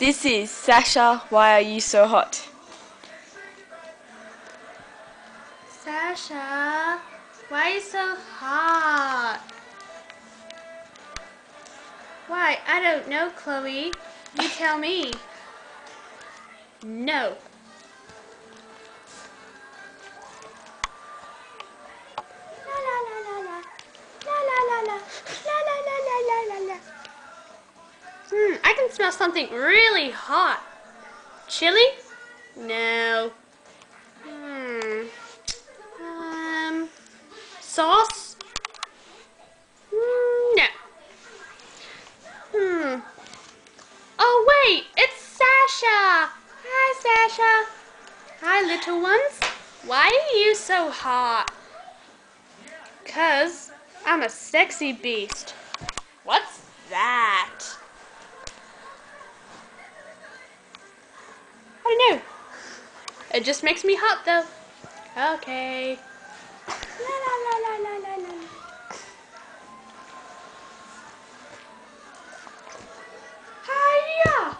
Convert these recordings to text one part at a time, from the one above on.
This is Sasha, why are you so hot? Sasha, why are you so hot? Why? I don't know, Chloe. You tell me. No. La la la la la. La la la la. La la la la la la la. I can smell something really hot. Chili? No. Sauce? No. Oh wait, it's Sasha. Hi Sasha. Hi little ones. Why are you so hot? 'Cause I'm a sexy beast. What's that? I don't know. It just makes me hot though. Okay. La la la la la la la. Hiya.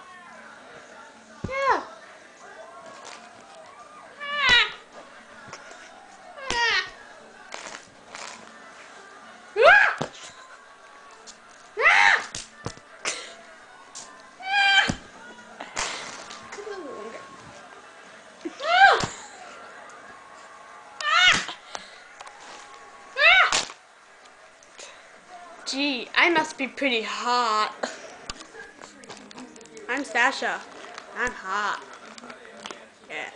Yeah. Gee, I must be pretty hot. I'm Sasha. I'm hot. Yeah.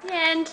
The end.